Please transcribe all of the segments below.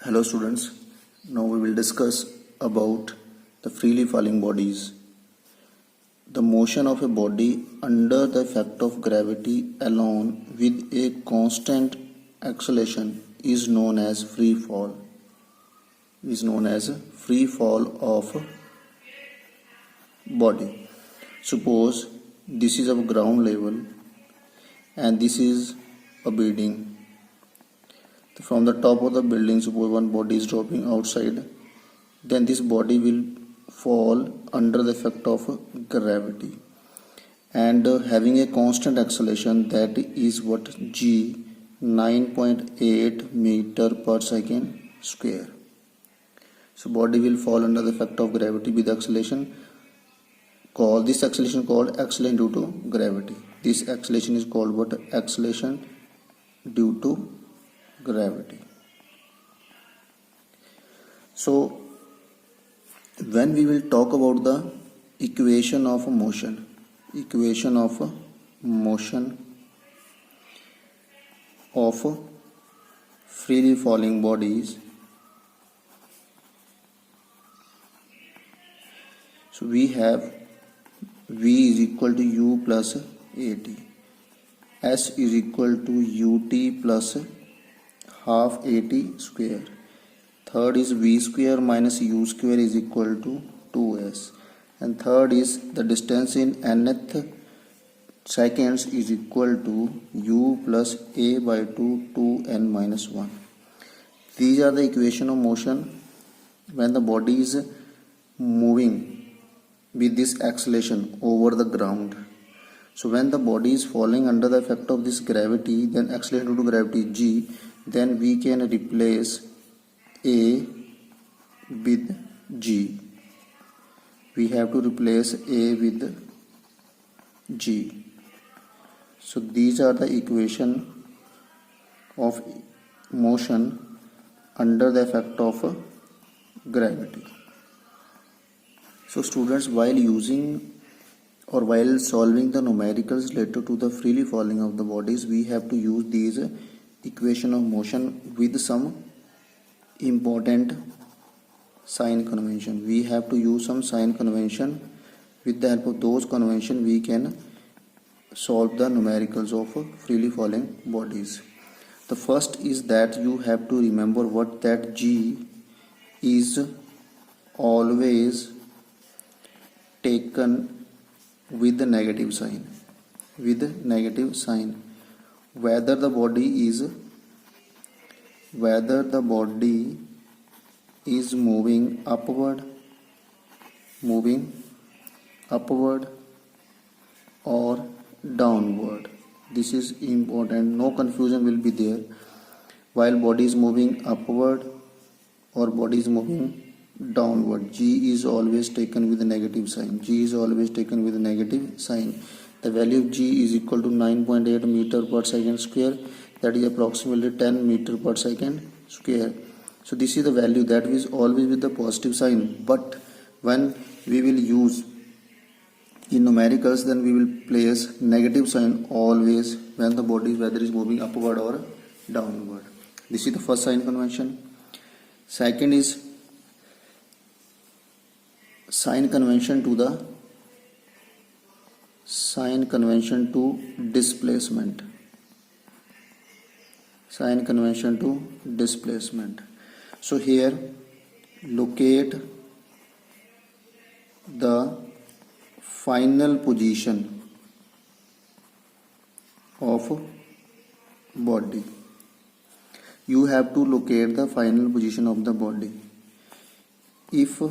Hello students, now we will discuss about the freely falling bodies. The motion of a body under the effect of gravity alone with a constant acceleration is known as free fall. Of body. Suppose this is of ground level and this is a building. From the top of the building, suppose one body is dropping outside, then this body will fall under the effect of gravity and having a constant acceleration, that is what g, 9.8 meter per second square. So body will fall under the effect of gravity with acceleration called acceleration due to gravity. This acceleration is called what? Acceleration due to gravity. So when we will talk about the equation of motion of freely falling bodies, so we have v is equal to u plus at, s is equal to ut plus half at square. Third is v square minus u square is equal to 2s. And third is the distance in nth seconds is equal to u plus a by 2n minus 1. These are the equation of motion when the body is moving with this acceleration over the ground. So when the body is falling under the effect of this gravity, then acceleration due to gravity g, then we can replace a with g. We have to replace a with g. So these are the equation of motion under the effect of gravity. So students, while using or while solving the numericals related to the freely falling of the bodies, we have to use these equation of motion with some important sign convention. We have to use some sign convention. With the help of those convention, we can solve the numericals of freely falling bodies. The first is that you have to remember what that g is always taken with the negative sign. Whether the body is moving upward or downward. This is important. No confusion will be there. While body is moving upward or body is moving downward, g is always taken with a negative sign. The value of g is equal to 9.8 meter per second square, that is approximately 10 meter per second square. So this is the value that is always with the positive sign, but when we will use in numericals, then we will place negative sign always when the body whether is moving upward or downward. This is the first sign convention. Second is sign convention to displacement. So here locate the final position of body. You have to locate the final position of the body. If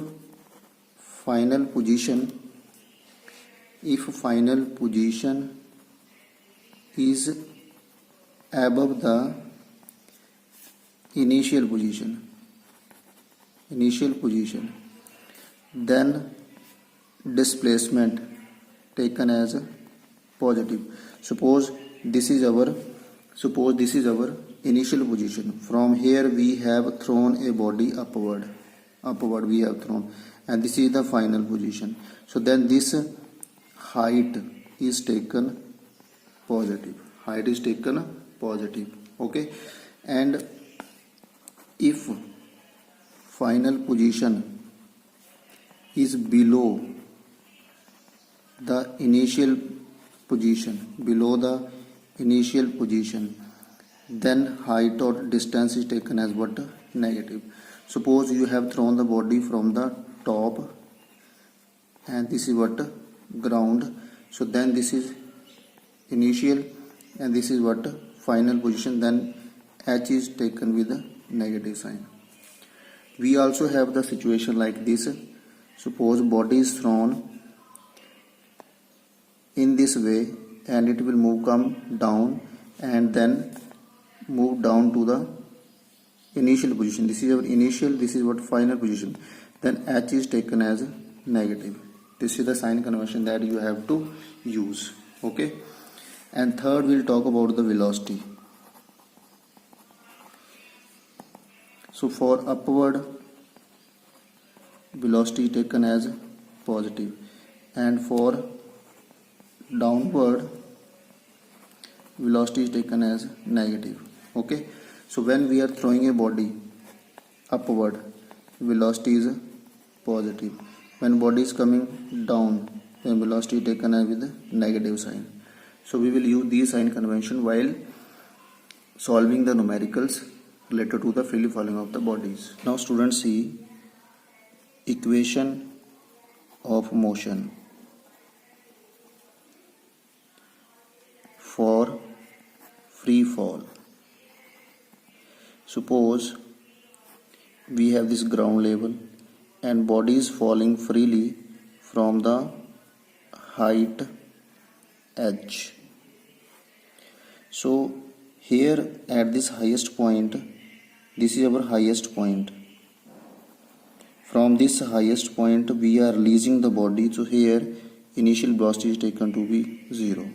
final position is above the initial position, then displacement taken as positive. Suppose this is our initial position. From here we have thrown a body upward we have thrown, and this is the final position. So then this height is taken positive. Okay, and if final position is below the initial position, then height or distance is taken as what? Negative. Suppose you have thrown the body from the top and this is what? Ground. So then this is initial and this is what? Final position. Then H is taken with a negative sign. We also have the situation like this. Suppose body is thrown in this way and it will come down and then move down to the initial position. This is our initial, this is what? Final position. Then H is taken as negative. This is the sign convention that you have to use. Okay. And third, we'll talk about the velocity. So for upward, velocity is taken as positive, and for downward, velocity is taken as negative. Okay. So when we are throwing a body upward, velocity is positive. When body is coming down, then velocity is taken as with a negative sign. So we will use these sign convention while solving the numericals related to the freely falling of the bodies. Now students, see equation of motion for free fall. Suppose we have this ground level and body is falling freely from the height h. So here at this highest point, this is our highest point. From this highest point we are releasing the body. So here initial velocity is taken to be 0.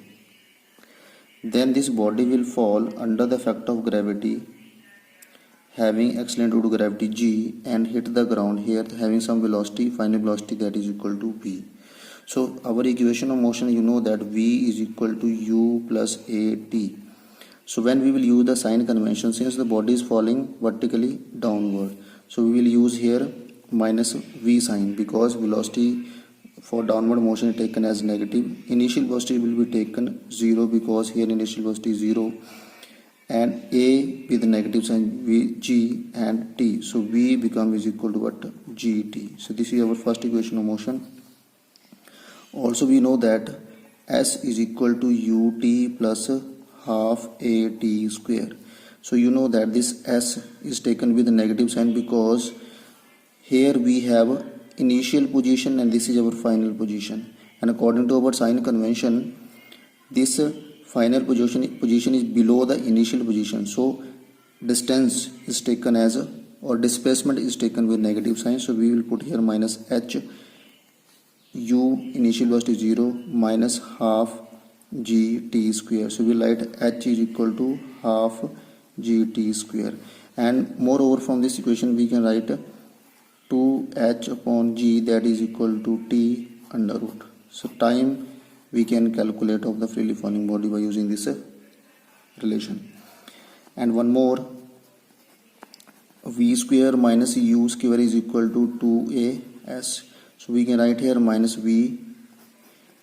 Then this body will fall under the effect of gravity, having accelerated due to gravity g, and hit the ground here having some velocity, final velocity, that is equal to v. So our equation of motion, you know that v is equal to u plus at. So when we will use the sign convention, since the body is falling vertically downward, so we will use here minus v sign, because velocity for downward motion is taken as negative. Initial velocity will be taken 0, because here initial velocity is 0, and a with negative sign v, g and t. So v becomes equal to what? gt. So this is our first equation of motion. Also we know that s is equal to ut plus half at square. So you know that this s is taken with a negative sign, because here we have initial position and this is our final position, and according to our sign convention, this final position is below the initial position. So distance is taken as or displacement is taken with negative sign. So we will put here minus h, u initial velocity 0 minus half gt square. So we write h is equal to half gt square, and moreover from this equation we can write 2h upon g, that is equal to t under root. So time we can calculate of the freely falling body by using this relation. And one more, v square minus u square is equal to 2as. So we can write here minus v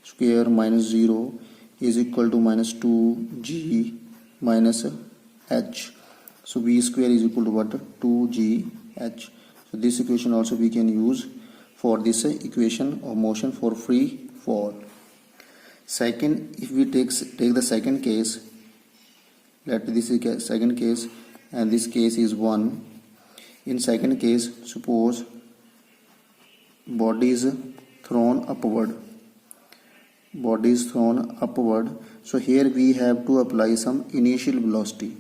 square minus 0 is equal to minus 2g minus h. So v square is equal to what? 2gh. So this equation also we can use for this equation of motion for free fall. Second, if we take the second case, let this is second case and this case is 1. In second case, suppose body is thrown upward. Body is thrown upward. So here we have to apply some initial velocity.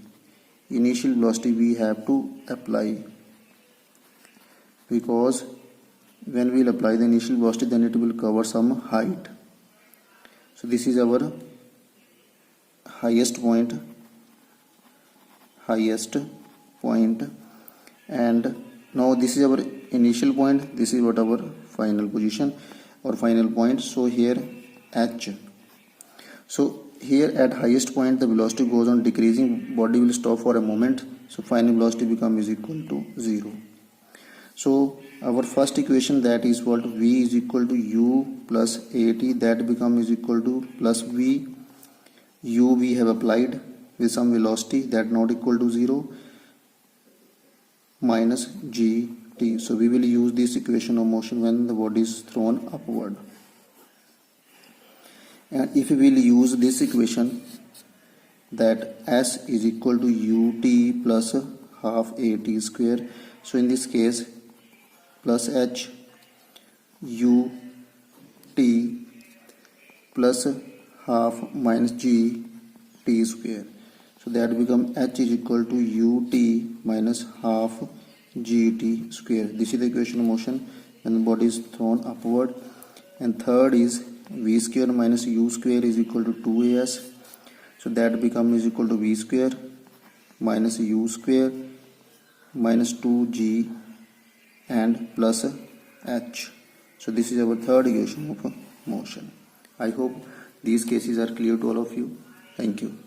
Initial velocity we have to apply, because when we will apply the initial velocity, then it will cover some height. So this is our highest point, and now this is our initial point, this is what our final position or final point. So here h. So here at highest point the velocity goes on decreasing, body will stop for a moment, so final velocity becomes equal to 0. So our first equation, that is what, v is equal to u plus at, that become is equal to plus v. U we have applied with some velocity that not equal to 0 minus gt. So we will use this equation of motion when the body is thrown upward. And if we will use this equation, that s is equal to ut plus half at square. So in this case, plus h ut plus half minus g t square. So that become h is equal to ut minus half gt square. This is the equation of motion when the body is thrown upward. And third is v square minus u square is equal to 2as. So that become is equal to v square minus u square minus 2g and plus h. So this is our third equation of motion. I hope these cases are clear to all of you. Thank you.